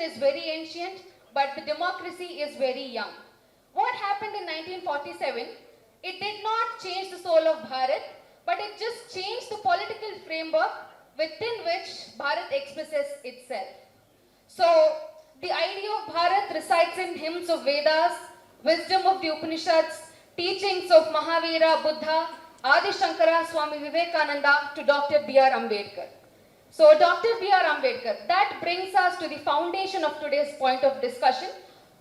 is very ancient, but the democracy is very young. What happened in 1947? It did not change the soul of Bharat, but it just changed the political framework within which Bharat expresses itself. So, the idea of Bharat resides in hymns of Vedas, wisdom of the Upanishads, teachings of Mahavira, Buddha, Adi Shankara, Swami Vivekananda to Dr. B.R. Ambedkar. So, Dr. B.R. Ambedkar, that brings us to the foundation of today's point of discussion,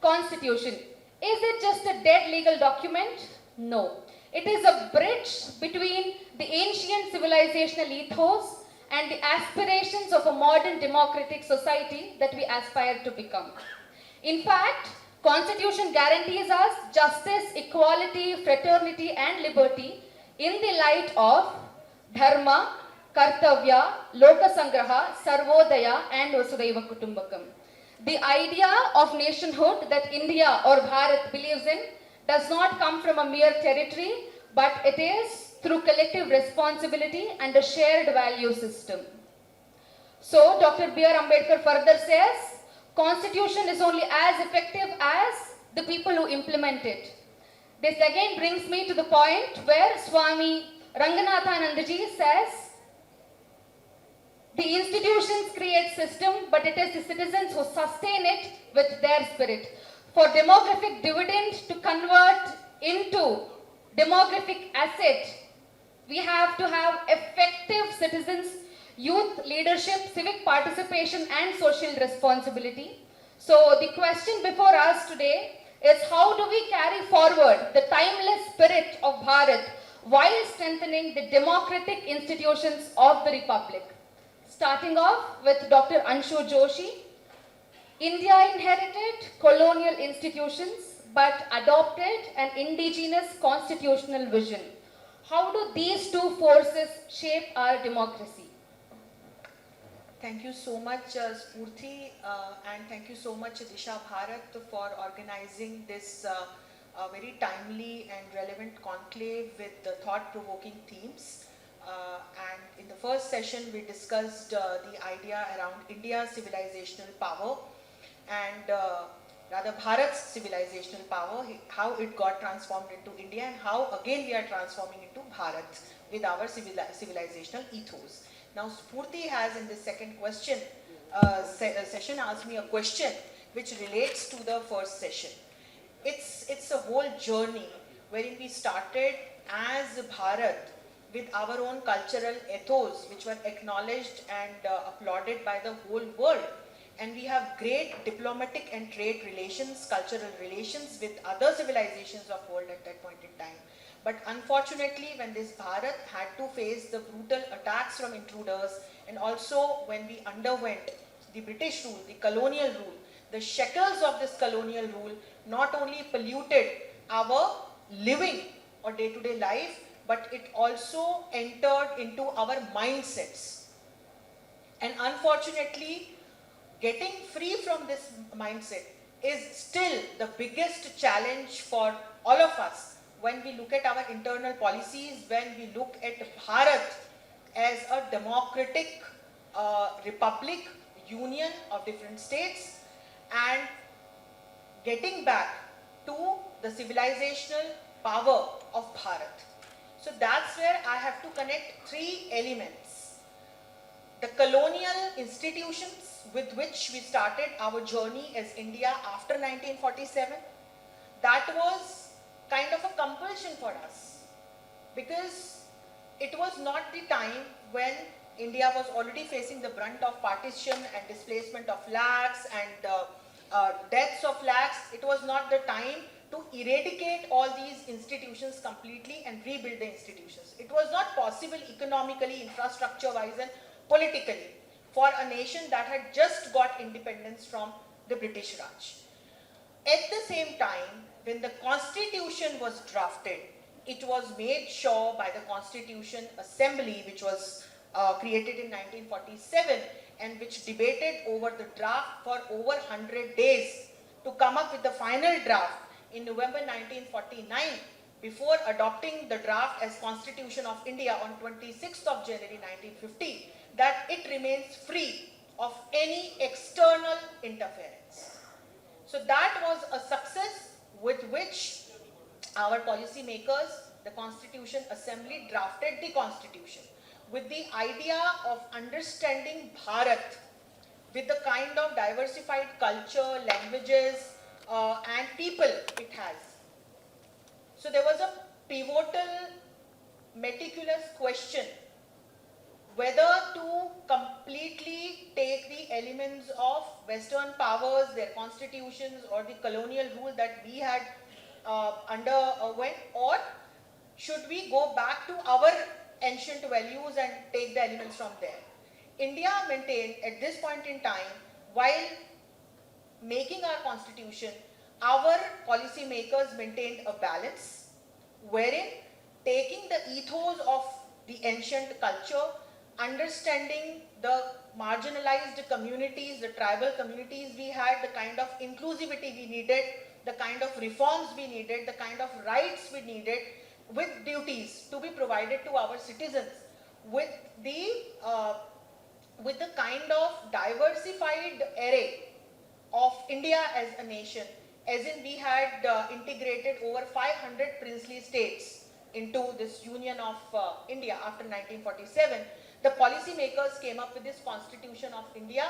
Constitution. Is it just a dead legal document? No. It is a bridge between the ancient civilizational ethos and the aspirations of a modern democratic society that we aspire to become. In fact, Constitution guarantees us justice, equality, fraternity and liberty in the light of Dharma, Kartavya, Lokasangraha, Sarvodaya and Vasudhaiva Kutumbakam. The idea of nationhood that India or Bharat believes in does not come from a mere territory, but it is through collective responsibility and a shared value system. So, Dr. B.R. Ambedkar further says, Constitution is only as effective as the people who implement it. This again brings me to the point where Swami Ranganathanandaji says, the institutions create system, but it is the citizens who sustain it with their spirit. For demographic dividend to convert into demographic asset, we have to have effective citizens, youth leadership, civic participation and social responsibility. So the question before us today is how do we carry forward the timeless spirit of Bharat while strengthening the democratic institutions of the Republic? Starting off with Dr. Anshu Joshi. India inherited colonial institutions but adopted an indigenous constitutional vision. How do these two forces shape our democracy? Thank you so much, Spurti, and thank you so much, Disha Bharat, for organizing this very timely and relevant conclave with the thought-provoking themes. And in the first session, we discussed the idea around India's civilizational power and rather Bharat's civilizational power, how it got transformed into India and how again we are transforming into Bharat with our civilizational ethos. Now Spurti has in this second question, session asked me a question which relates to the first session. It's a whole journey wherein we started as Bharat with our own cultural ethos which were acknowledged and applauded by the whole world. And we have great diplomatic and trade relations, cultural relations with other civilizations of the world at that point in time. But unfortunately, when this Bharat had to face the brutal attacks from intruders and also when we underwent the British rule, the colonial rule, the shackles of this colonial rule not only polluted our living or day-to-day life, but it also entered into our mindsets. And unfortunately, getting free from this mindset is still the biggest challenge for all of us when we look at our internal policies, when we look at Bharat as a democratic republic, union of different states, and getting back to the civilizational power of Bharat. So that's where I have to connect three elements. The colonial institutions with which we started our journey as India after 1947, that was kind of a compulsion for us because it was not the time when India was already facing the brunt of partition and displacement of lakhs and deaths of lakhs. It was not the time to eradicate all these institutions completely and rebuild the institutions. It was not possible economically, infrastructure-wise and politically for a nation that had just got independence from the British Raj. At the same time, when the Constitution was drafted, it was made sure by the Constitution Assembly, which was created in 1947 and which debated over the draft for over 100 days to come up with the final draft in November 1949 before adopting the draft as Constitution of India on 26th of January 1950, that it remains free of any external interference. So that was a success with which our policymakers, the Constitution Assembly, drafted the Constitution with the idea of understanding Bharat with the kind of diversified culture, languages, and people it has. So there was a pivotal, meticulous question whether to completely take the elements of Western powers, their constitutions, or the colonial rule that we had underwent, or should we go back to our ancient values and take the elements from there. India maintained at this point in time, while making our constitution, our policymakers maintained a balance wherein taking the ethos of the ancient culture, understanding the marginalized communities, the tribal communities we had, the kind of inclusivity we needed, the kind of reforms we needed, the kind of rights we needed, with duties to be provided to our citizens, with the kind of diversified array of India as a nation, as in we had integrated over 500 princely states into this Union of India after 1947. The policymakers came up with this Constitution of India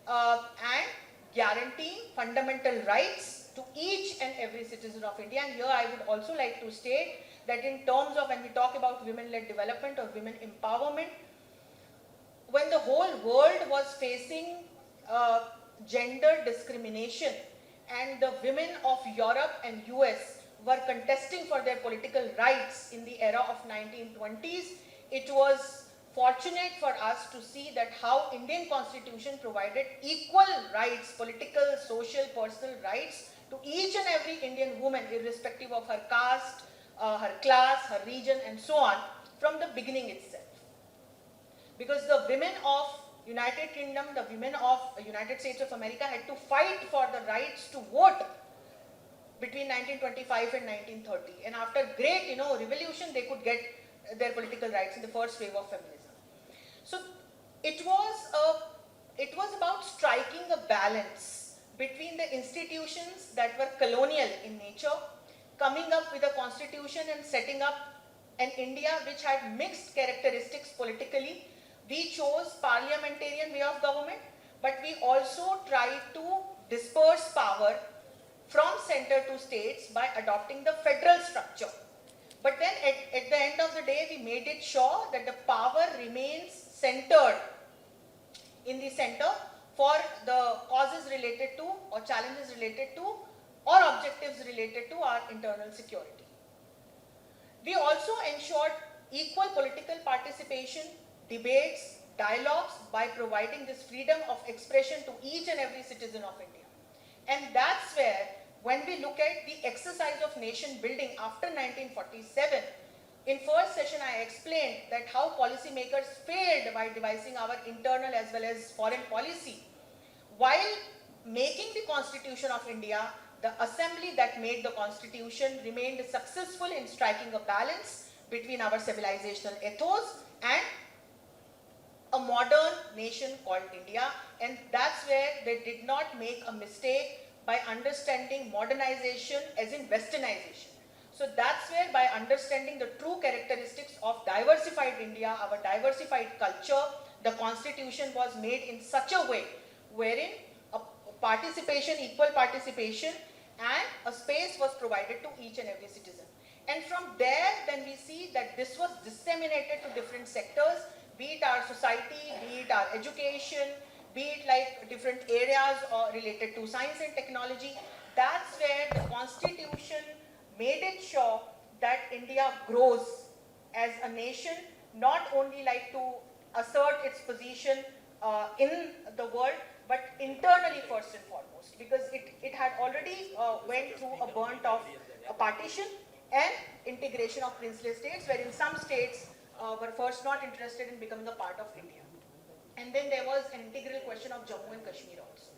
and guaranteeing fundamental rights to each and every citizen of India. And here I would also like to state that in terms of when we talk about women-led development or women empowerment, when the whole world was facing gender discrimination and the women of Europe and US were contesting for their political rights in the era of 1920s, it was fortunate for us to see that how Indian Constitution provided equal rights, political, social, personal rights to each and every Indian woman, irrespective of her caste, her class, her region, and so on, from the beginning itself. Because the women of United Kingdom, the women of United States of America had to fight for the rights to vote between 1925 and 1930. And after great, revolution, they could get their political rights in the first wave of feminism. So it was about striking a balance between the institutions that were colonial in nature, coming up with a constitution and setting up an India which had mixed characteristics politically. We chose parliamentarian way of government, but we also tried to disperse power from center to states by adopting the federal structure. But then at the end of the day, we made it sure that the power remains centered in the center for the causes related to or challenges related to or objectives related to our internal security. We also ensured equal political participation, debates, dialogues by providing this freedom of expression to each and every citizen of India. And that's where, when we look at the exercise of nation building after 1947, in first session I explained that how policymakers failed by devising our internal as well as foreign policy. While making the Constitution of India, the assembly that made the Constitution remained successful in striking a balance between our civilizational ethos and a modern nation called India. And that's where they did not make a mistake by understanding modernization as in westernization. So that's where, by understanding the true characteristics of diversified India, our diversified culture, the Constitution was made in such a way wherein a participation, equal participation, and a space was provided to each and every citizen. And from there, then we see that this was disseminated to different sectors, be it our society, be it our education, be it like different areas related to science and technology. That's where the Constitution made it sure that India grows as a nation, not only like to assert its position in the world, but internally first and foremost, because it had already went through a burnt of a partition and integration of princely states, wherein some states were first not interested in becoming a part of India. And then there was an integral question of Jammu and Kashmir also.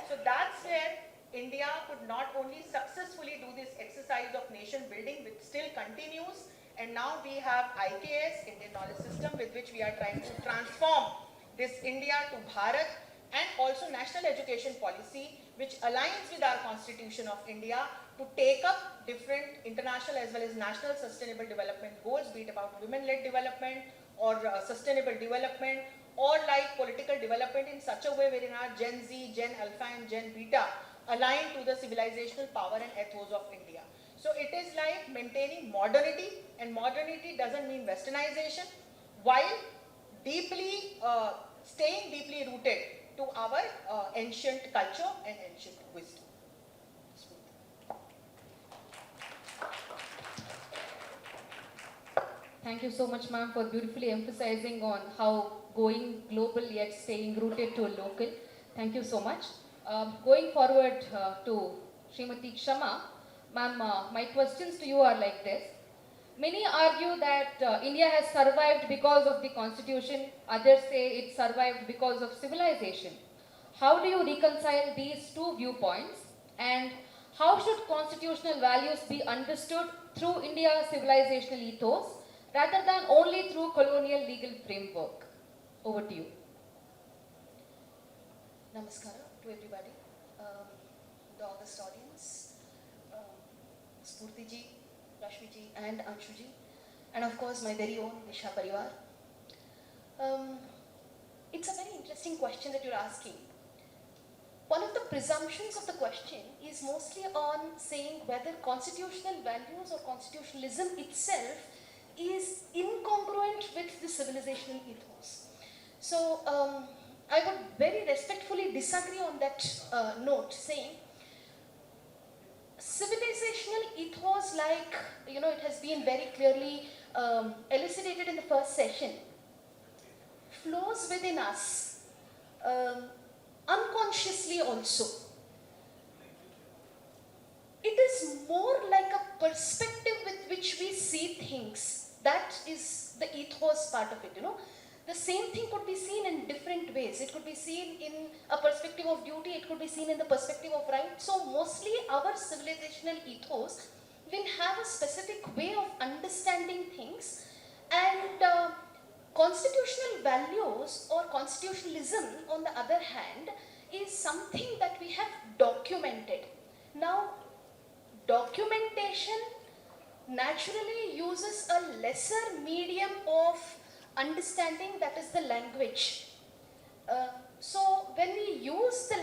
So that's where India could not only successfully do this exercise of nation building, which still continues, and now we have IKS, Indian Knowledge System, with which we are trying to transform this India to Bharat, and also national education policy, which aligns with our Constitution of India to take up different international as well as national sustainable development goals, be it about women-led development or sustainable development, or like political development in such a way wherein our Gen Z, Gen Alpha and Gen Beta align to the civilizational power and ethos of India. So it is like maintaining modernity, and modernity doesn't mean westernization, while deeply staying deeply rooted to our ancient culture and ancient wisdom. Thank you so much, ma'am, for beautifully emphasizing on how going global yet staying rooted to a local. Thank you so much. Going forward to Srimati Kshama, ma'am, my questions to you are like this. Many argue that India has survived because of the constitution. Others say it survived because of civilization. How do you reconcile these two viewpoints? And how should constitutional values be understood through India's civilizational ethos rather than only through colonial legal framework? Over to you. Namaskara to everybody, the august audience, Spurti ji, Rashmi ji and Anshu ji, and of course my very own Disha Parivar. It's a very interesting question that you're asking. One of the presumptions of the question is mostly on saying whether constitutional values or constitutionalism itself is incongruent with the civilizational ethos. So I would very respectfully disagree on that note, saying civilizational ethos, like it has been very clearly elucidated in the first session, flows within us unconsciously also. It is more like a perspective with which we see things. That is the ethos part of it, The same thing could be seen in different ways. It could be seen in a perspective of duty, it could be seen in the perspective of right. So mostly our civilizational ethos will have a specific way of understanding things, and constitutional values or constitutionalism, on the other hand, is something that we have documented. Now, documentation naturally uses a lesser medium of understanding, that is the language. So when we use the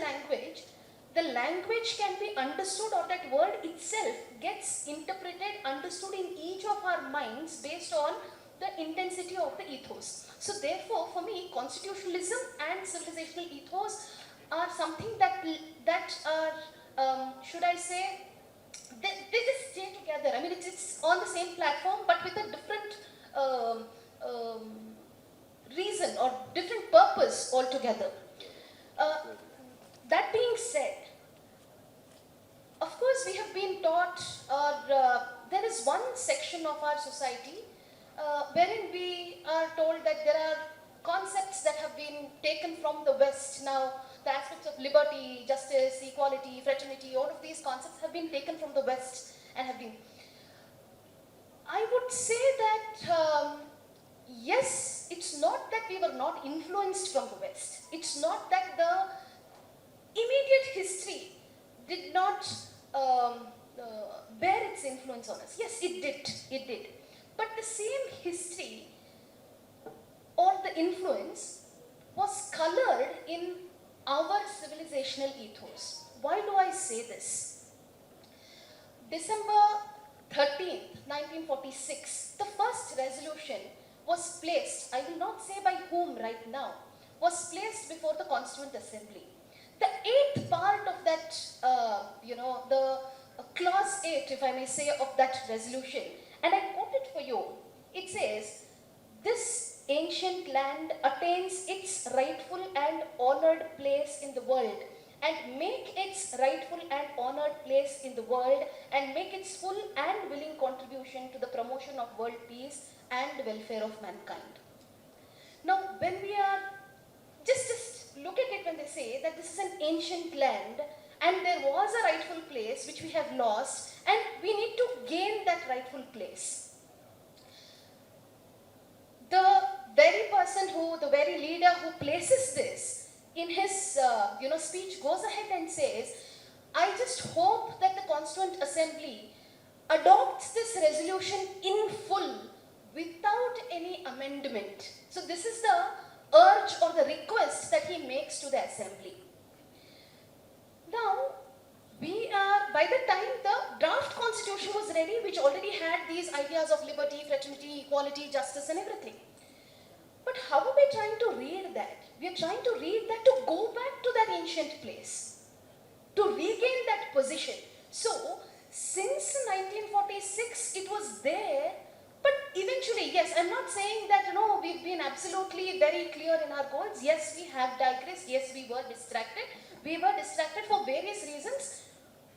language can be understood, or that word itself gets interpreted, understood in each of our minds based on the intensity of the ethos. So therefore, for me, constitutionalism and civilizational ethos are something that are, should I say, they just stay together. I mean, it's on the same platform, but with a different reason or different purpose altogether. That being said, of course, we have been taught, or there is one section of our society wherein we are told that there are concepts that have been taken from the West. Now, the aspects of liberty, justice, equality, fraternity, all of these concepts have been taken from the West and have been. I would say that yes, it's not that we were not influenced from the West. It's not that the immediate history did not bear its influence on us. Yes, it did. But the same history or the influence was colored in our civilizational ethos. Why do I say this? December 13th, 1946, the first resolution was placed, I will not say by whom right now, was placed before the Constituent Assembly. The eighth part of that, the clause 8, if I may say, of that resolution, and I quote it for you. It says, "This ancient land attains its rightful and honored place in the world, and make its rightful and honored place in the world, and make its full and willing contribution to the promotion of world peace and welfare of mankind." Now, when we are, just look at it when they say that this is an ancient land, and there was a rightful place which we have lost, and we need to gain that rightful place. The very person the very leader who places this in his speech goes ahead and says, I just hope that the Constituent Assembly adopts this resolution in full without any amendment. So this is the urge or the request that he makes to the Assembly. Now, by the time the draft constitution was ready, which already had these ideas of liberty, fraternity, equality, justice and everything. But how are we trying to read that? We are trying to read that to go back to that ancient place, to regain that position. So, since 1946, it was there, but eventually, yes, I'm not saying that, we've been absolutely very clear in our goals. Yes, we have digressed. Yes, we were distracted. We were distracted for various reasons.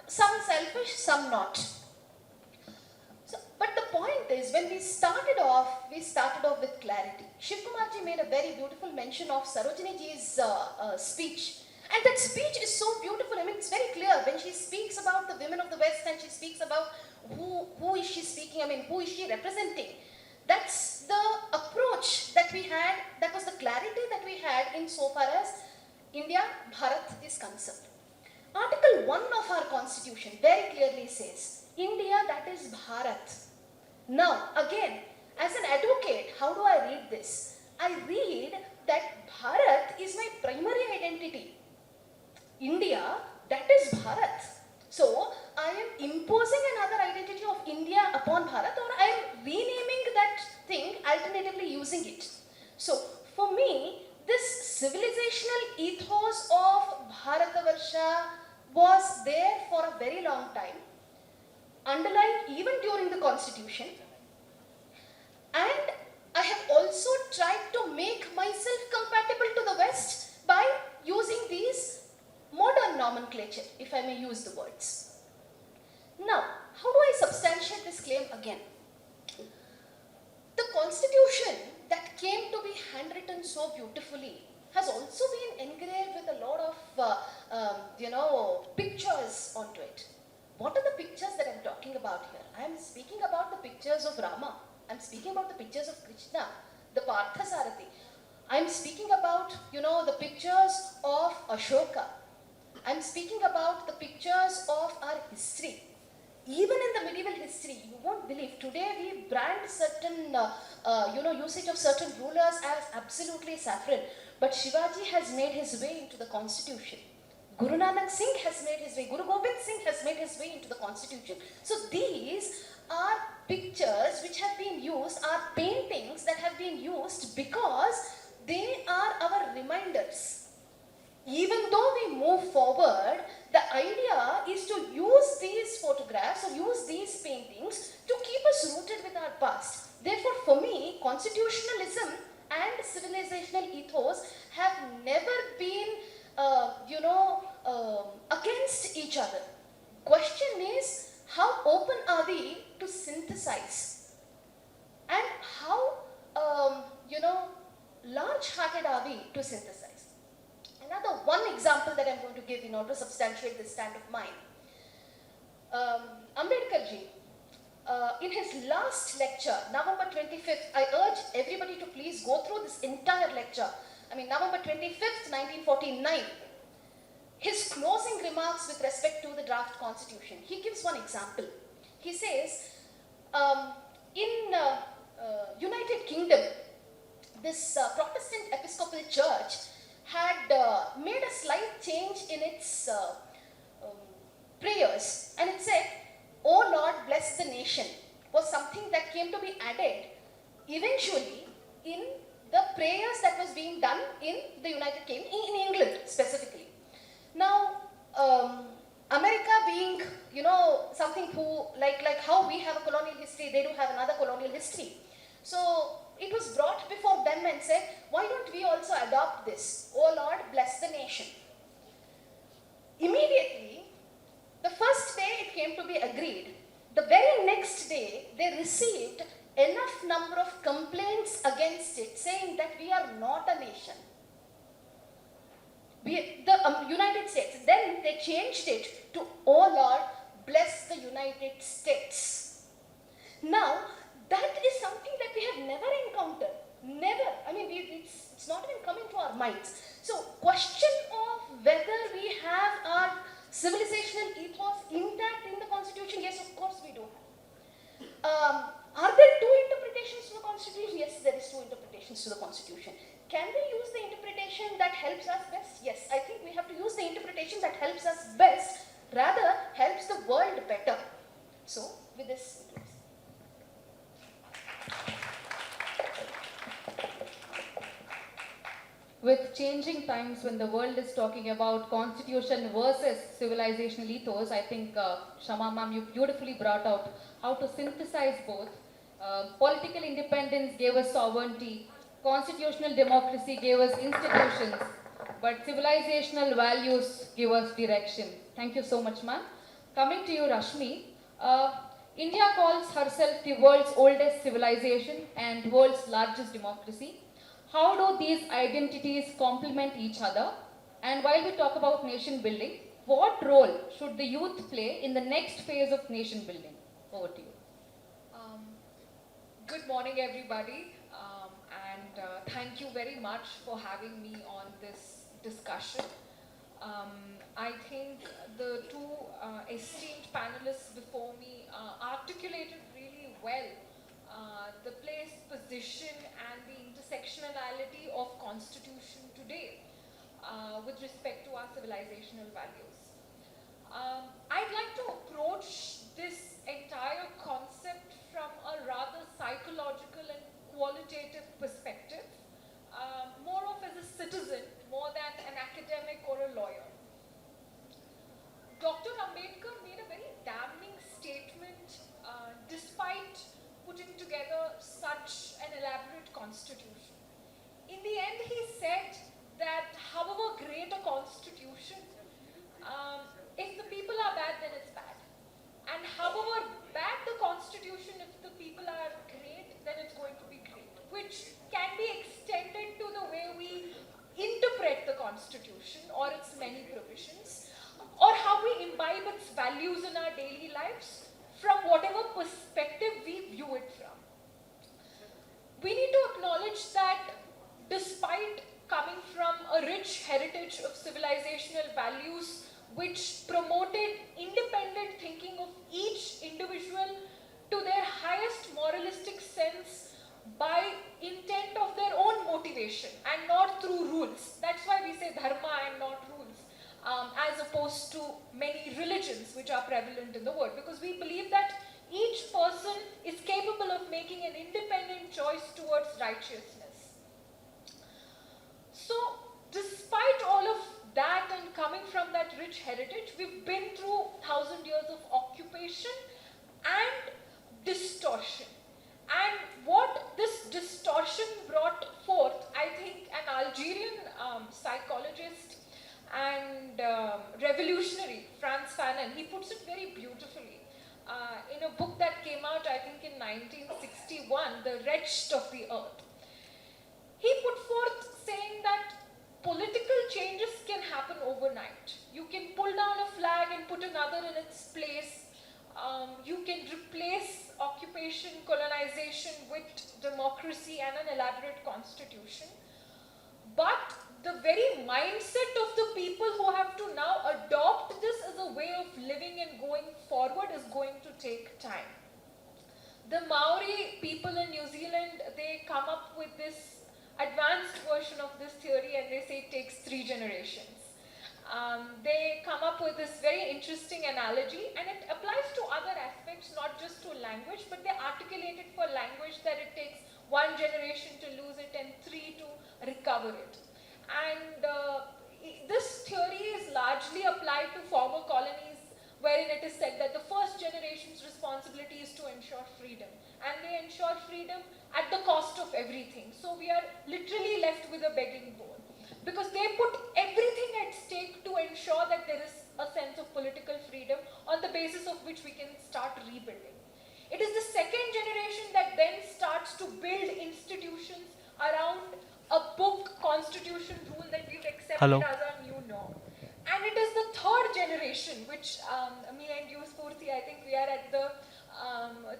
Some selfish, some not. So, but the point is, when we started off with clarity. Shiv Kumar ji made a very beautiful mention of Sarojini ji's speech. And that speech is so beautiful. I mean, it's very clear when she speaks about the women of the West and she speaks about who is she speaking, I mean, who is she representing. That's the approach that we had, that was the clarity that we had in so far as India, Bharat is concerned. Article 1 of our constitution very clearly says, India, that is Bharat. Now, again, as an advocate, how do I read this? I read that Bharat is my primary identity. India, that is Bharat. So, I am imposing another identity of India upon Bharat, or I am renaming that thing, alternatively using it. So, for me, this civilizational ethos of Bharatavarsha was there for a very long time, underlined even during the constitution. And I have also tried to make myself compatible to the West by using these modern nomenclature, if I may use the words. Now, how do I substantiate this claim again? The constitution that came to be handwritten so beautifully has also been engraved with a lot of, pictures onto it. What are the pictures that I'm talking about here? I am speaking about the pictures of Rama. I'm speaking about the pictures of Krishna, the Parthasarathi. I'm speaking about, the pictures of Ashoka. I'm speaking about the pictures of our history. Even in the medieval history, you won't believe, today we brand certain, usage of certain rulers as absolutely saffron. But Shivaji has made his way into the constitution. Guru Nanak Singh has made his way, Guru Gobind Singh has made his way into the constitution. So these are pictures which have been used, are paintings that have been used because they are our reminders. Even though we move forward, the idea is to use these photographs or use these paintings to keep us rooted with our past. Therefore, for me, constitutionalism and civilizational ethos have never been, against each other. Question is, how open are we to synthesize? And how, large-hearted are we to synthesize? Another one example that I'm going to give in order to substantiate this stand of mine. Ambedkar ji, in his last lecture, November 25th, I urge everybody to please go through this entire lecture. November 25th, 1949. His closing remarks with respect to the draft constitution. He gives one example. He says, in United Kingdom, this Protestant Episcopal Church had made a slight change in its prayers, and it said, "O Lord, bless the nation," was something that came to be added eventually in the prayers that was being done in the United Kingdom, in England specifically. Now, America being, something who, like how we have a colonial history, they do have another colonial history. So, it was brought before them and said, why don't we also adopt this? Oh Lord, bless the nation. Immediately, the first day it came to be agreed, the very next day they received enough number of complaints against it, saying that we are not a nation. The United States, then they changed it to, oh Lord, bless the United States. Now, that is something that we have never encountered. Never. I mean, it's not even coming to our minds. So, question of whether we have our civilizational ethos intact in the Constitution, yes, of course we do. Are there two interpretations to the Constitution? Yes, there is two interpretations to the Constitution. Can we use the interpretation that helps us best? Yes, I think we have to use the interpretation that helps us best, rather helps the world better. So, with this, With changing times, when the world is talking about constitution versus civilizational ethos, I think Shama ma'am, you beautifully brought out how to synthesize both. Political independence gave us sovereignty, constitutional democracy gave us institutions, but civilizational values give us direction. Thank you so much, ma'am. Coming to you, Rashmi, India calls herself the world's oldest civilization and world's largest democracy. How do these identities complement each other? And while we talk about nation building, what role should the youth play in the next phase of nation building? Over to you. Good morning, everybody, and thank you very much for having me on this discussion. I think the two esteemed panelists before me articulated really well the place, position, and the intersectionality of Constitution today with respect to our civilizational values. I'd like to approach this entire concept from a rather psychological and qualitative perspective, more of as a citizen, more than an academic or a lawyer. Dr. Ambedkar made a very damning statement despite putting together such an elaborate constitution. In the end, he said that however great a constitution, if the people are bad, then it's bad. And however bad the constitution, if the people are great, then it's going to be great, which can be extended to the way we interpret the constitution or its many provisions, or how we imbibe its values in our daily lives from whatever perspective we view it from. We need to acknowledge that despite coming from a rich heritage of civilizational values which promoted independent thinking of each individual to their highest moralistic sense by intent of their own motivation and not through rules. That's why we say dharma and not rules, as opposed to many religions which are prevalent in the world, because we believe that each person is capable of making an independent choice towards righteousness. So, despite all of that and coming from that rich heritage, we've been through 1,000 years of occupation and distortion. And what this distortion brought forth, I think an Algerian psychologist and revolutionary, Frantz Fanon, he puts it very beautifully in a book that came out, I think, in 1961, The Wretched of the Earth. He put forth saying that political changes can happen overnight. You can pull down a flag and put another in its place. You can replace occupation, colonization with democracy and an elaborate constitution. But the very mindset of the people who have to now adopt this as a way of living and going forward is going to take time. The Maori people in New Zealand, they come up with this advanced version of this theory and they say it takes 3 generations. They come up with this very interesting analogy, and it applies to other aspects, not just to language, but they articulate it for language that it takes 1 generation to lose it and 3 to recover it. And this theory is largely applied to former colonies, wherein it is said that the first generation's responsibility is to ensure freedom, and they ensure freedom at the cost of everything. So we are literally left with a begging bowl, because they put everything at stake to ensure that there is a sense of political freedom on the basis of which we can start rebuilding. It is the second generation that then starts to build institutions around a book, constitution, rule that we've accepted as our new norm. And it is the third generation, which me and you, Spurti, I think we are at the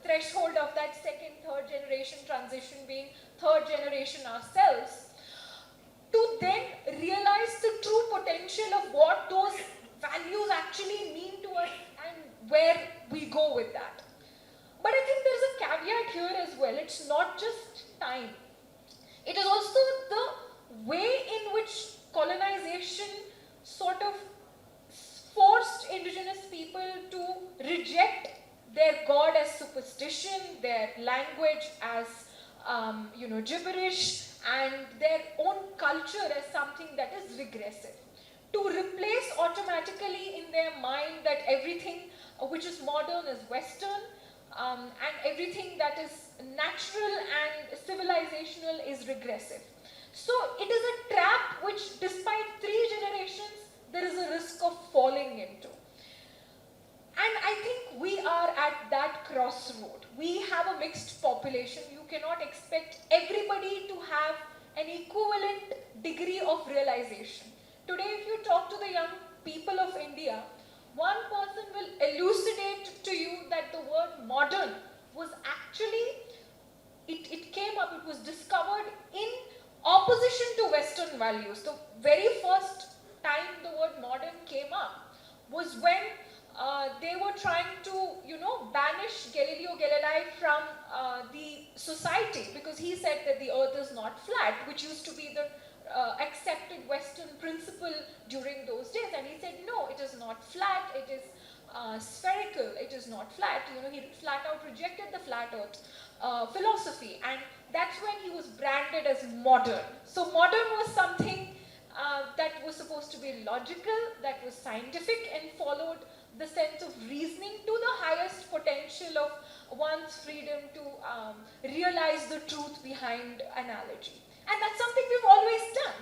threshold of that second, third generation transition, being third generation ourselves, to then realize the true potential of what those values actually mean to us and where we go with that. But I think there's a caveat here as well. It's not just time. It is also the way in which colonization sort of forced indigenous people to reject their god as superstition, their language as gibberish, and their own culture as something that is regressive. To replace automatically in their mind that everything which is modern is Western, and everything that is natural and civilizational is regressive. So it is a trap which, despite 3 generations, there is a risk of falling into. And I think we are at that crossroad. We have a mixed population. You cannot expect everybody to have an equivalent degree of realization. Today, if you talk to the young people of India, one person will elucidate to you that the word modern was actually, it came up, it was discovered in opposition to Western values. The very first time the word modern came up was when they were trying to, banish Galileo Galilei from the society, because he said that the earth is not flat, which used to be the accepted Western principle during those days. And he said, no, it is not flat, it is spherical, it is not flat. He flat out rejected the flat earth philosophy, and that's when he was branded as modern. So modern was something that was supposed to be logical, that was scientific, and followed the sense of reasoning to the highest potential of one's freedom to realize the truth behind analogy. And that's something we've always done.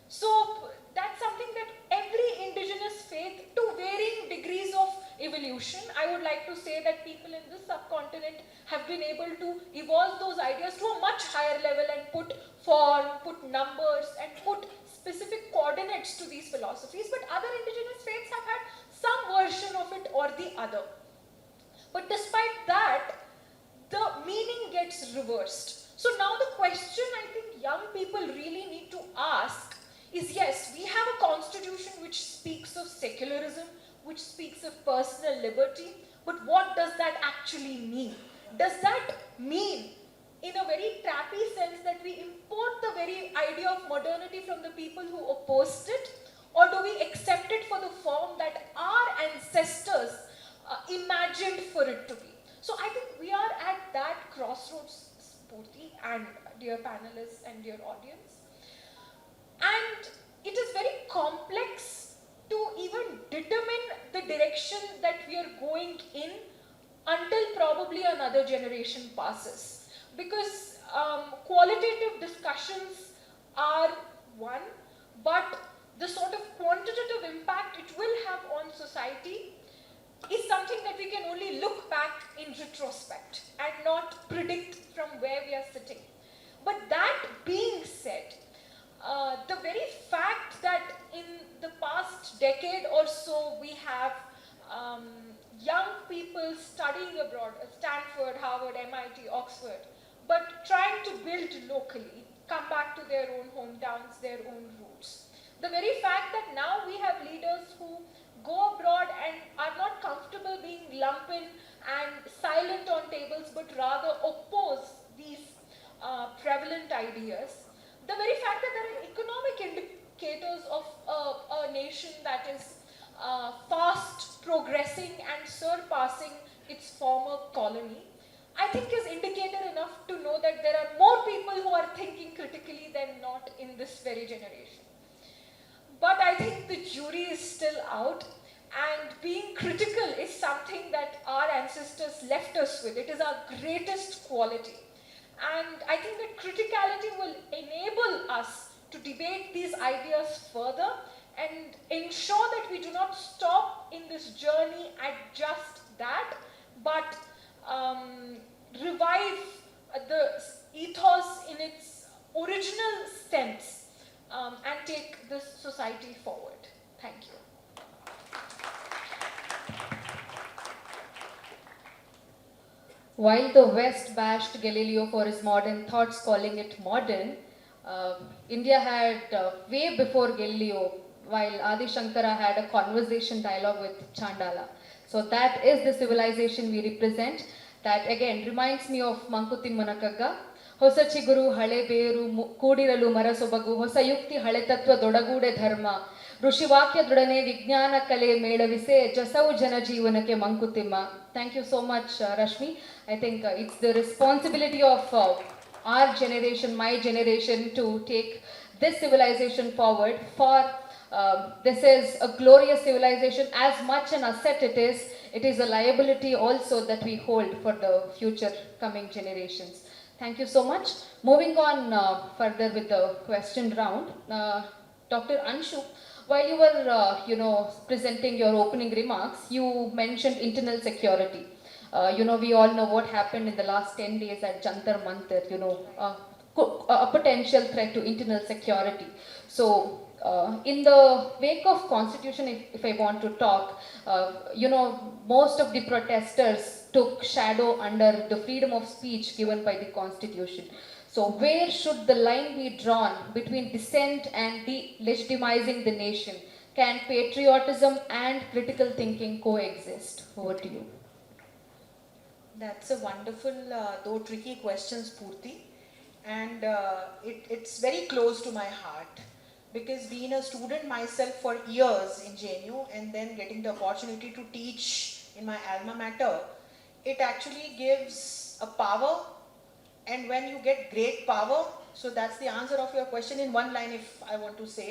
So that's something that every indigenous faith, to varying degrees of evolution, I would like to say that people in this subcontinent have been able to evolve those ideas to a much higher level and put form, put numbers, and put specific coordinates to these philosophies. But other indigenous faiths have had some version of it or the other. But despite that, the meaning gets reversed. So now the question I think young people really need to ask is, yes, we have a constitution which speaks of secularism, which speaks of personal liberty, but what does that actually mean? Does that mean, in a very trappy sense, that we import the very idea of modernity from the people who opposed it? Or do we accept it for the form that our ancestors imagined for it to be? So I think we are at that crossroads, Spurti, and dear panelists and dear audience. And it is very complex to even determine the direction that we are going in until probably another generation passes. Because qualitative discussions are one, but the sort of quantitative impact it will have on society is something that we can only look back in retrospect and not predict from where we are sitting. But that being said, the very fact that in the past decade or so we have young people studying abroad, Stanford, Harvard, MIT, Oxford, but trying to build locally, come back to their own hometowns, their own roots. The very fact that now we have leaders who go abroad and are not comfortable being lumpen and silent on tables, but rather oppose these prevalent ideas. The very fact that there are economic indicators of a nation that is fast progressing and surpassing its former colony, I think is indicator enough to know that there are more people who are thinking critically than not in this very generation. But I think the jury is still out, and being critical is something that our ancestors left us with. It is our greatest quality. And I think that criticality will enable us to debate these ideas further and ensure that we do not stop in this journey at just that, but revive the ethos in its original sense and take this society forward. Thank you. While the West bashed Galileo for his modern thoughts, calling it modern, India had, way before Galileo, while Adi Shankara had a conversation dialogue with Chandala. So that is the civilization we represent. That again reminds me of Mankuti Munakagga. ಹೊಸ ಚಿಗುರು ಹಳೆ ಬೇರು ಕೂಡಿರಲು ಮರಸೊಬಗು ಹೊಸ ಯುಕ್ತಿ ಹಳೆ ತತ್ವ ದೊಡಗೂಡೆ ಧರ್ಮ ಋಷಿವಾಕ್ಯದೊಡನೆ ವಿಜ್ಞಾನ ಕಲೆ ಮೇಳವಿಸೆ ಜಸವು ಜನಜೀವನಕ್ಕೆ Mankutimma. Thank you so much, Rashmi. I think it's the responsibility of our generation, my generation, to take this civilization forward. For this is a glorious civilization. As much an asset it is a liability also that we hold for the future coming generations. Thank you so much. Moving on further with the question round, Dr. Anshu, while you were, presenting your opening remarks, you mentioned internal security. We all know what happened in the last 10 days at Jantar Mantar, a potential threat to internal security. So, in the wake of constitution, if I want to talk, most of the protesters took shadow under the freedom of speech given by the constitution. So where should the line be drawn between dissent and delegitimizing the nation? Can patriotism and critical thinking coexist? Over to you. That's a wonderful, though tricky question, Spurti. And it's very close to my heart. Because being a student myself for years in JNU and then getting the opportunity to teach in my alma mater, it actually gives a power. And when you get great power, so that's the answer of your question in one line, if I want to say,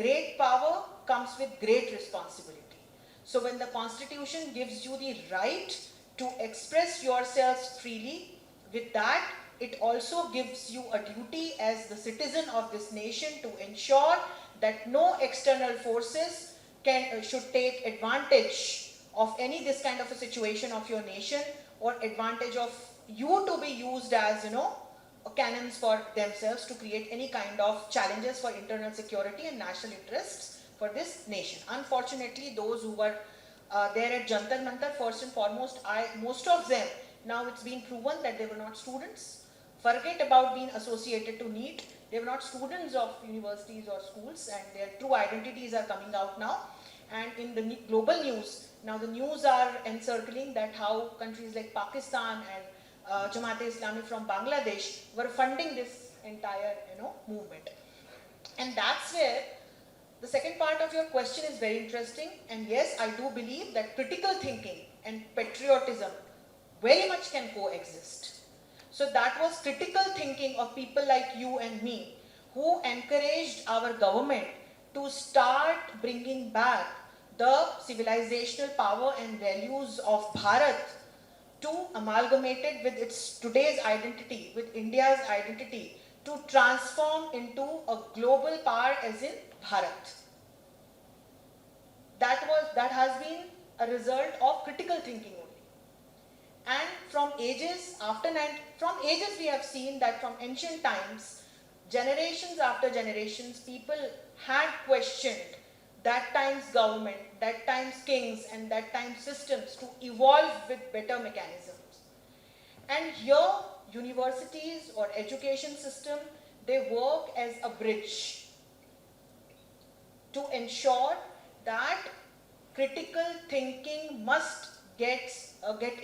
great power comes with great responsibility. So when the constitution gives you the right to express yourselves freely, with that, it also gives you a duty as the citizen of this nation to ensure that no external forces should take advantage of any this kind of a situation of your nation, or advantage of you to be used as, cannons for themselves to create any kind of challenges for internal security and national interests for this nation. Unfortunately, those who were there at Jantar Mantar, first and foremost, most of them, now it's been proven that they were not students. Forget about being associated to NEET. They were not students of universities or schools, and their true identities are coming out now. And in the global news, now the news are encircling that how countries like Pakistan and Jamaat-e-Islami from Bangladesh were funding this entire, movement. And that's where the second part of your question is very interesting. And yes, I do believe that critical thinking and patriotism very much can coexist. So that was critical thinking of people like you and me who encouraged our government to start bringing back the civilizational power and values of Bharat, to amalgamate it with its today's identity, with India's identity, to transform into a global power as in Bharat. That has been a result of critical thinking only. And from ages we have seen that from ancient times, generations after generations, people had questioned that time's government, that time's kings, and that time's systems to evolve with better mechanisms. And here, universities or education system, they work as a bridge to ensure that critical thinking must get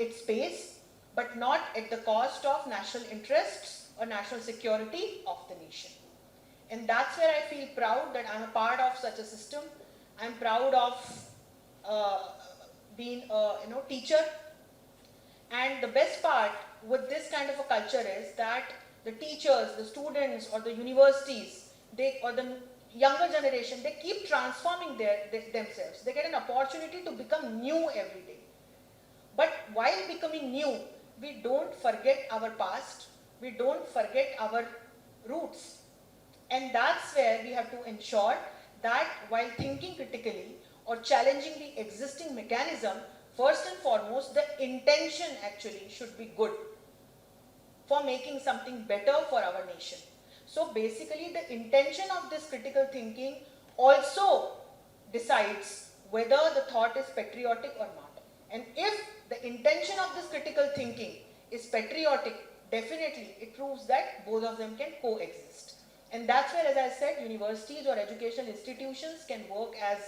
its space, but not at the cost of national interests or national security of the nation. And that's where I feel proud that I'm a part of such a system. I'm proud of being a teacher. And the best part with this kind of a culture is that the teachers, the students, or the universities, or the younger generation, they keep transforming themselves. They get an opportunity to become new every day. But while becoming new, we don't forget our past, we don't forget our roots. And that's where we have to ensure that while thinking critically or challenging the existing mechanism, first and foremost, the intention actually should be good for making something better for our nation. So basically, the intention of this critical thinking also decides whether the thought is patriotic or not. And if the intention of this critical thinking is patriotic, definitely it proves that both of them can coexist. And that's where, as I said, universities or educational institutions can work as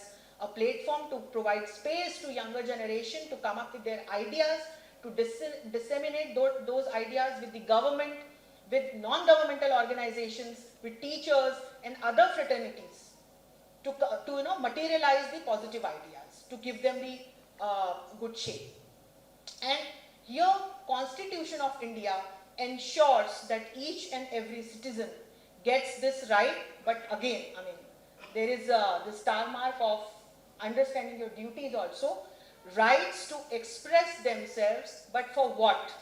a platform to provide space to younger generation to come up with their ideas, to disseminate those ideas with the government, with non-governmental organizations, with teachers and other fraternities, to materialize the positive ideas, to give them the good shape. And here, Constitution of India ensures that each and every citizen gets this right, but again, I mean, there is the star mark of understanding your duties also, rights to express themselves, but for what?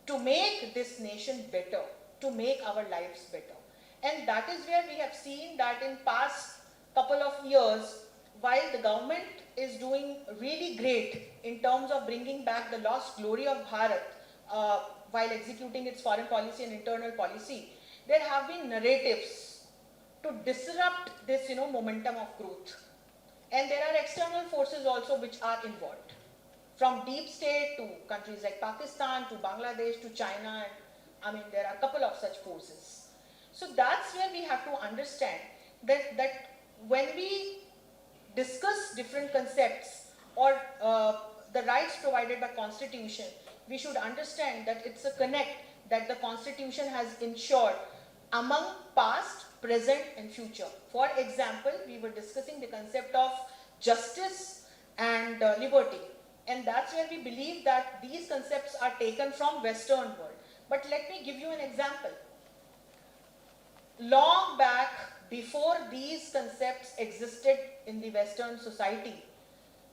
To make this nation better, to make our lives better. And that is where we have seen that in past couple of years, while the government is doing really great in terms of bringing back the lost glory of Bharat while executing its foreign policy and internal policy, there have been narratives to disrupt this momentum of growth. And there are external forces also which are involved. From deep state to countries like Pakistan, to Bangladesh, to China, and I mean there are a couple of such forces. So that's where we have to understand that when we discuss different concepts or the rights provided by Constitution, we should understand that it's a connect that the Constitution has ensured among past, present and future. For example, we were discussing the concept of justice and liberty. And that's where we believe that these concepts are taken from Western world. But let me give you an example. Long back, before these concepts existed in the Western society,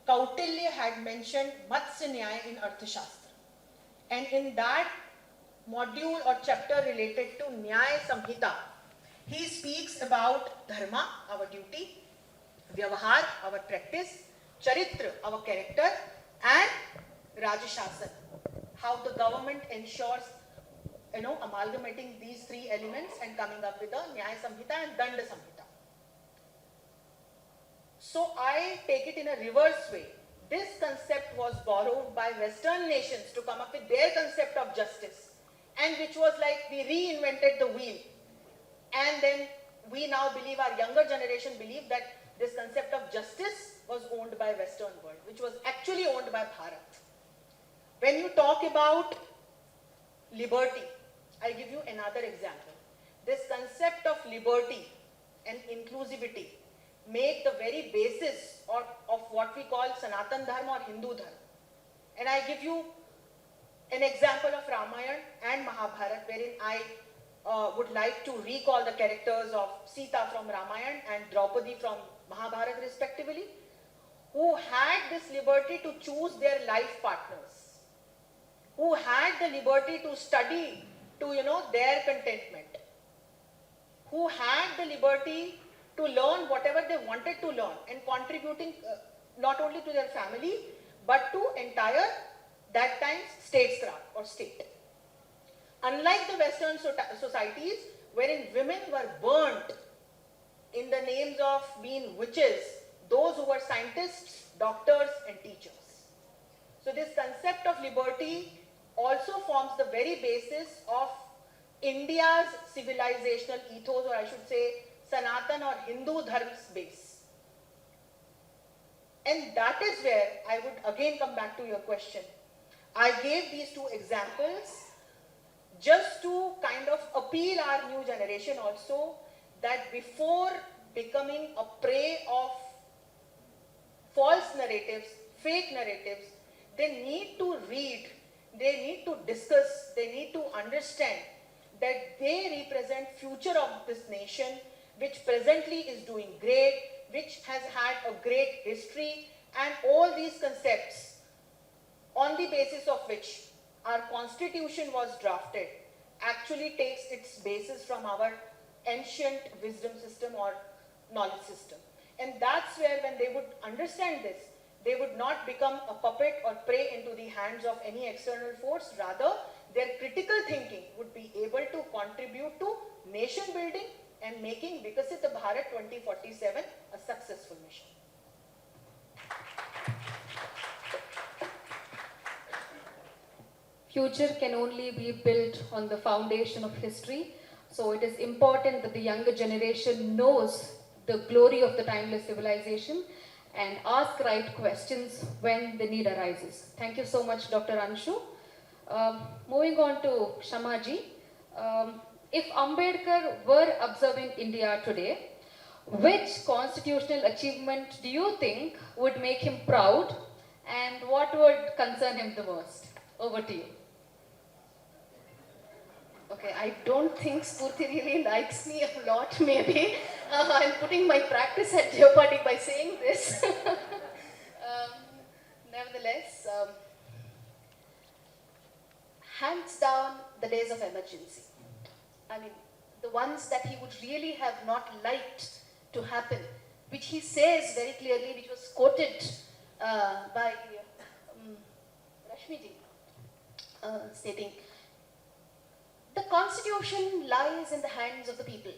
Kautilya had mentioned Matsya Nyaya in Arthashastra. And in that module or chapter related to Nyaya Samhita, he speaks about Dharma, our duty, Vyavahar, our practice, Charitra, our character, and Rajashasan, how the government ensures, amalgamating these three elements and coming up with a Nyaya Samhita and Danda Samhita. So I take it in a reverse way. This concept was borrowed by Western nations to come up with their concept of justice, and which was like we reinvented the wheel. And then we now believe, our younger generation believe that this concept of justice was owned by Western world, which was actually owned by Bharat. When you talk about liberty, I'll give you another example. This concept of liberty and inclusivity make the very basis of what we call Sanatan Dharma or Hindu Dharma. And I give you an example of Ramayana and Mahabharata, wherein I would like to recall the characters of Sita from Ramayana and Draupadi from Mahabharata respectively, who had this liberty to choose their life partners, who had the liberty to study to their contentment, who had the liberty to learn whatever they wanted to learn and contributing not only to their family but to entire that time's statecraft or state. Unlike the Western societies wherein women were burnt in the names of being witches, those who were scientists, doctors and teachers. So this concept of liberty also forms the very basis of India's civilizational ethos, or I should say Sanatan or Hindu Dharma's base. And that is where I would again come back to your question. I gave these two examples just to kind of appeal our new generation also that before becoming a prey of false narratives, fake narratives, they need to read, they need to discuss, they need to understand that they represent future of this nation, which presently is doing great, which has had a great history, and all these concepts on the basis of which our constitution was drafted actually takes its basis from our ancient wisdom system or knowledge system. And that's where when they would understand this, they would not become a puppet or prey into the hands of any external force. Rather, their critical thinking would be able to contribute to nation building and making Vikasit Bharat 2047 a successful mission. Future can only be built on the foundation of history. So it is important that the younger generation knows the glory of the timeless civilization and ask right questions when the need arises. Thank you so much, Dr. Anshu. Moving on to Shamaji. If Ambedkar were observing India today, which constitutional achievement do you think would make him proud and what would concern him the most? Over to you. Okay, I don't think Spurti really likes me a lot, maybe. I'm putting my practice at jeopardy by saying this. Nevertheless, hands down, the days of emergency. I mean, the ones that he would really have not liked to happen, which he says very clearly, which was quoted by Rashmiji, stating, the constitution lies in the hands of the people.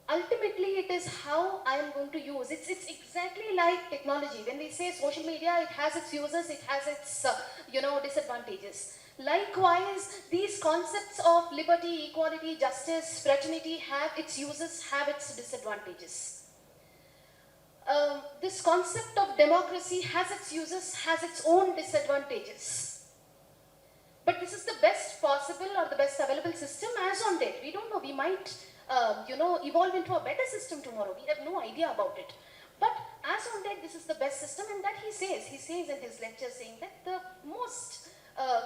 Ultimately, it is how I am going to use. It's exactly like technology. When we say social media, it has its uses, it has its disadvantages. Likewise, these concepts of liberty, equality, justice, fraternity have its uses, have its disadvantages. This concept of democracy has its uses, has its own disadvantages. But this is the best possible or the best available system as on date. We don't know. We might, evolve into a better system tomorrow. We have no idea about it. But as on date, this is the best system, and that he says. He says in his lecture, saying that the most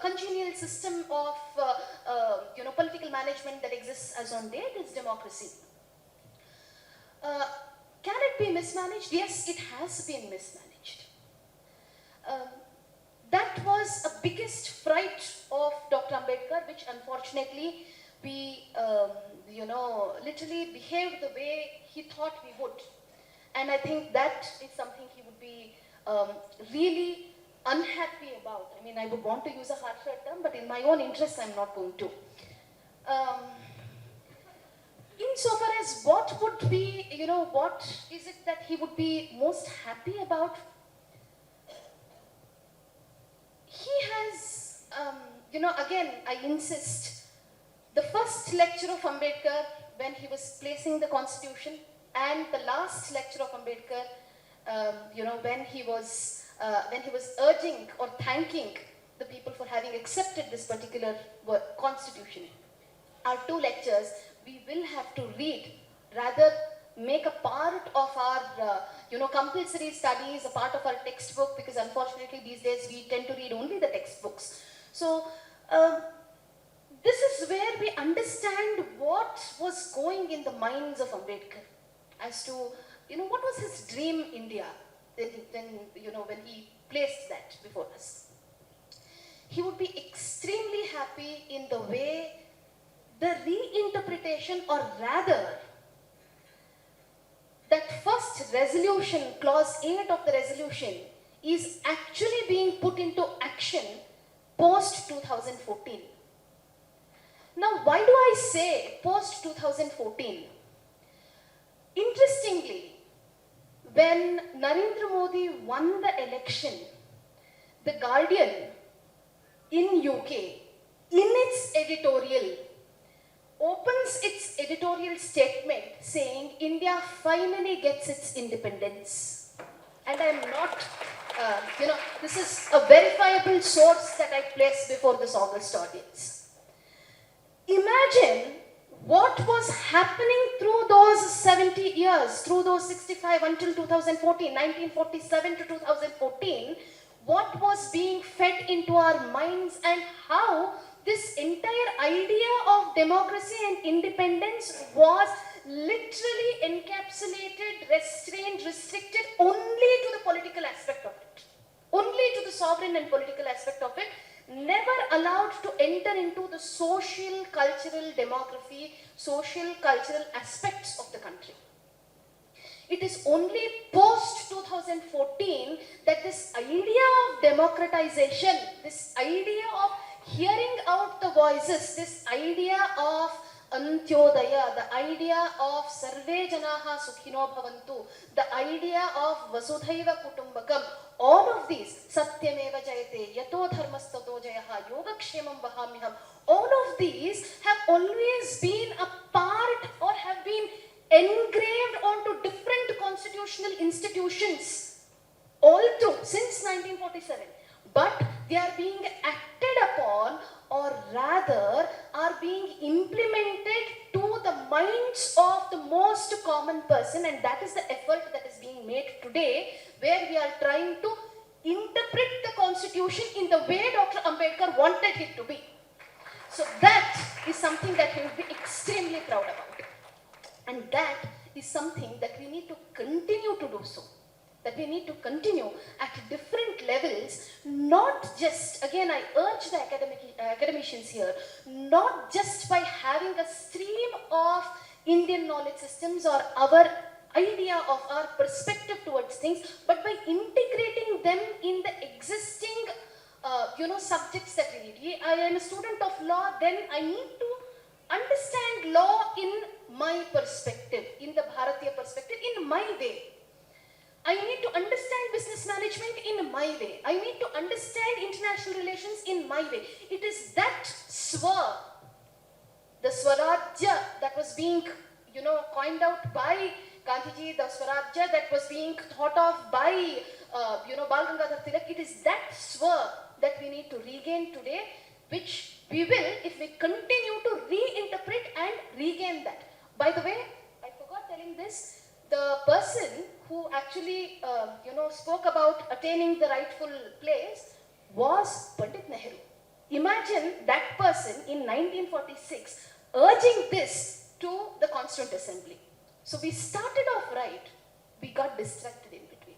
congenial system of, political management that exists as on date is democracy. Can it be mismanaged? Yes, it has been mismanaged. That was a biggest fright of Dr. Ambedkar, which unfortunately we, literally behaved the way he thought we would. And I think that is something he would be really unhappy about. I mean, I would want to use a harsher term, but in my own interest, I'm not going to. Insofar as what would be, what is it that he would be most happy about? He has, again, I insist, the first lecture of Ambedkar when he was placing the constitution and the last lecture of Ambedkar, when he was urging or thanking the people for having accepted this particular constitution, are two lectures we will have to read, rather make a part of our, compulsory studies, a part of our textbook, because unfortunately these days we tend to read only the textbooks. So, this is where we understand what was going in the minds of Ambedkar as to, what was his dream India when he placed that before us. He would be extremely happy in the way the reinterpretation, or rather, that first resolution, clause 8 of the resolution, is actually being put into action post-2014. Now, why do I say post-2014? Interestingly, when Narendra Modi won the election, The Guardian in UK, in its editorial, opens its editorial statement saying India finally gets its independence. And I'm not, this is a verifiable source that I place before this august audience. Imagine what was happening through those 70 years, through those 65 until 2014, 1947 to 2014, what was being fed into our minds and how this entire idea of democracy and independence was literally encapsulated, restrained, restricted only to the political aspect of it. Only to the sovereign and political aspect of it, never allowed to enter into the social, cultural demography, social, cultural aspects of the country. It is only post-2014 that this idea of democratization, this idea of hearing out the voices, this idea of Antyodaya, the idea of Sarve Janaha Sukhino Bhavantu, the idea of Vasudhaiva Kutumbakam, all of these, Satyameva Jayate, Yato Dharmastato Jayaha, Yogakshemam Vahamiham, all of these have always been a part or have been engraved onto different constitutional institutions all through since 1947. But they are being acted upon, or rather are being implemented to the minds of the most common person, and that is the effort that is being made today, where we are trying to interpret the constitution in the way Dr. Ambedkar wanted it to be. So that is something that we will be extremely proud about, and that is something that we need to continue to do so. That we need to continue at different levels, not just, again I urge the academicians here, not just by having a stream of Indian knowledge systems or our idea of our perspective towards things, but by integrating them in the existing subjects that we need. I am a student of law, then I need to understand law in my perspective, in the Bharatiya perspective, in my way. I need to understand business management in my way. I need to understand international relations in my way. It is that swa, the Swarajya that was being, coined out by Gandhiji, the Swarajya that was being thought of by, Bal Gangadhar Tilak. It is that swa that we need to regain today, which we will if we continue to reinterpret and regain that. By the way, I forgot telling this. The person who actually, spoke about attaining the rightful place was Pandit Nehru. Imagine that person in 1946 urging this to the Constituent Assembly. So we started off right, we got distracted in between.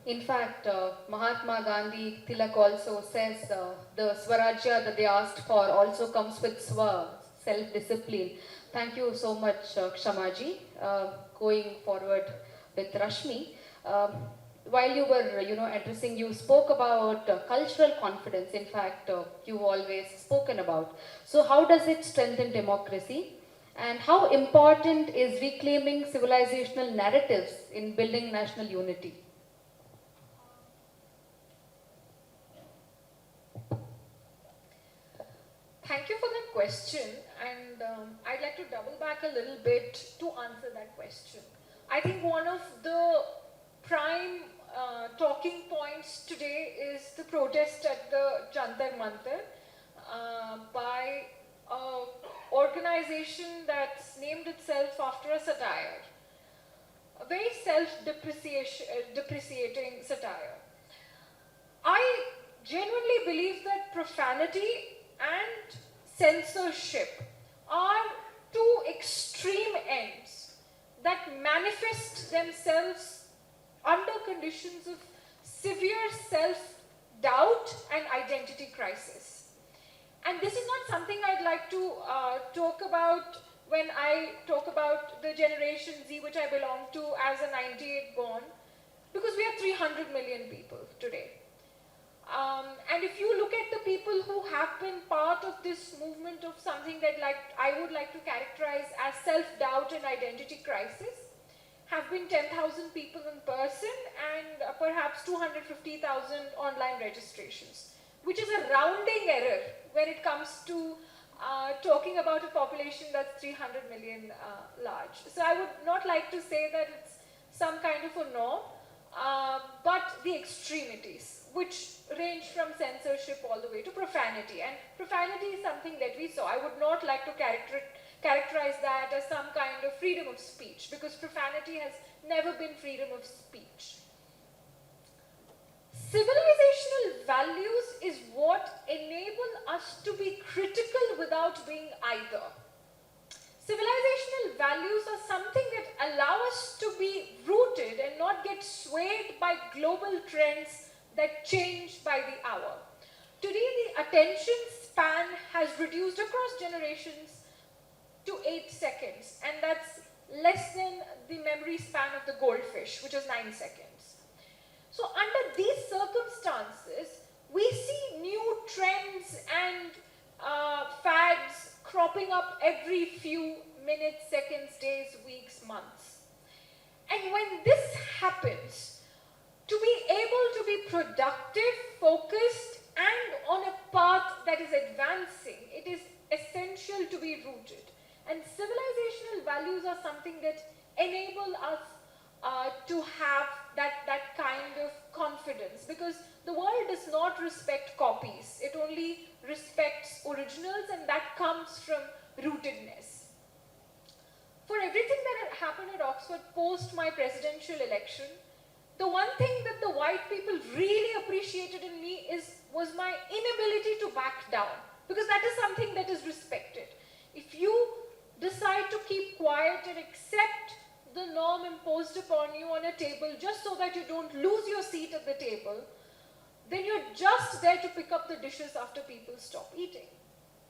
In fact, Mahatma Gandhi Tilak also says the Swarajya that they asked for also comes with Swa, self-discipline. Thank you so much, Kshamaji. Going forward with Rashmi, while you were, addressing, you spoke about cultural confidence. In fact, you've always spoken about. So how does it strengthen democracy? And how important is reclaiming civilizational narratives in building national unity? Thank you for that question, and I'd like to double back a little bit to answer that question. I think one of the prime talking points today is the protest at the Jantar Mantar by an organization that's named itself after a satire, a very self-depreciating satire. I genuinely believe that profanity and censorship are two extreme ends that manifest themselves under conditions of severe self-doubt and identity crisis. And this is not something I'd like to talk about when I talk about the Generation Z, which I belong to as a 98 born, because we are 300 million people today. And if you look at the people who have been part of this movement of something that I would like to characterize as self-doubt and identity crisis, have been 10,000 people in person and perhaps 250,000 online registrations, which is a rounding error when it comes to talking about a population that's 300 million large. So I would not like to say that it's some kind of a norm, but the extremities, which range from censorship all the way to profanity. And profanity is something that we saw. I would not like to characterize that as some kind of freedom of speech, because profanity has never been freedom of speech. Civilizational values is what enable us to be critical without being either. Civilizational values are something that allow us to be rooted and not get swayed by global trends that change by the hour. Today, the attention span has reduced across generations to 8 seconds, and that's less than the memory span of the goldfish, which is 9 seconds. So under these circumstances, trends and fads cropping up every few minutes, seconds, days, weeks, months. And when this happens, to be able to be productive, focused, and on a path that is advancing, it is essential to be rooted. And civilizational values are something that enable us to have that kind of confidence, because the world does not respect copies. It only respects originals, and that comes from rootedness. For everything that had happened at Oxford post my presidential election, the one thing that the white people really appreciated in me was my inability to back down, because that is something that is respected. If you decide to keep quiet and accept the norm imposed upon you on a table just so that you don't lose your seat at the table, then you're just there to pick up the dishes after people stop eating.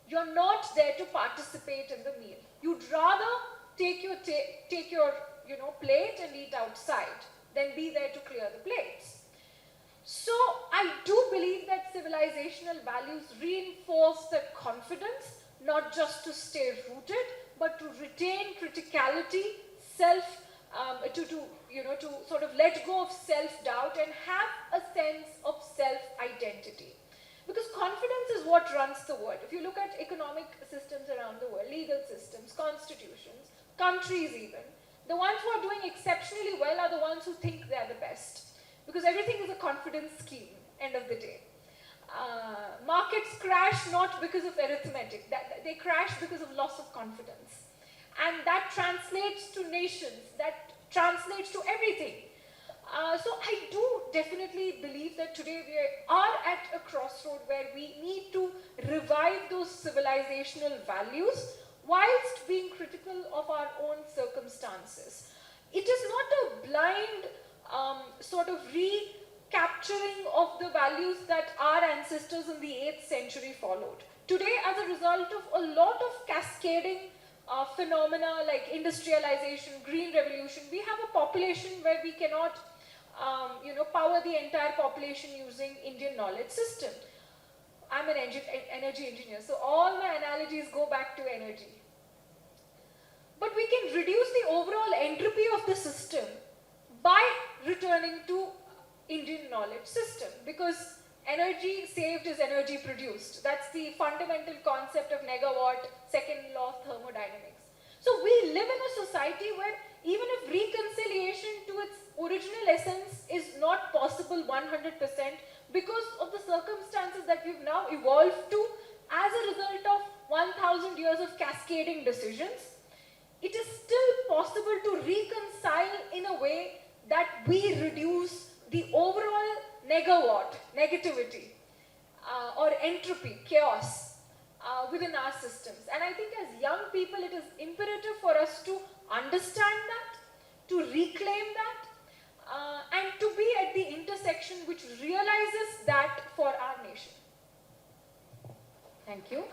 You're not there to participate in the meal. You'd rather take your plate and eat outside than be there to clear the plates. So I do believe that civilizational values reinforce the confidence, not just to stay rooted, but to retain criticality, to sort of let go of self-doubt and have a sense of self-identity. Because confidence is what runs the world. If you look at economic systems around the world, legal systems, constitutions, countries even, the ones who are doing exceptionally well are the ones who think they're the best. Because everything is a confidence scheme, end of the day. Markets crash not because of arithmetic, they crash because of loss of confidence. And that translates to nations, that translates to everything. So I do definitely believe that today we are at a crossroad where we need to revive those civilizational values whilst being critical of our own circumstances. It is not a blind sort of recapturing of the values that our ancestors in the 8th century followed. Today, as a result of a lot of cascading phenomena like industrialization, green revolution, we have a population where we cannot power the entire population using Indian knowledge system. I'm an energy engineer, so all my analogies go back to energy. But we can reduce the overall entropy of the system by returning to Indian knowledge system, because energy saved is energy produced. That's the fundamental concept of negawatt, second law of thermodynamics. So we live in a society where even if reconciliation to its original essence is not possible 100% because of the circumstances that we've now evolved to as a result of 1,000 years of cascading decisions, it is still possible to reconcile in a way that we reduce the overall negawatt, negativity, or entropy, chaos within our systems. And I think as young people, it is imperative for us to understand that, to reclaim that, and to be at the intersection which realizes that for our nation. Thank you.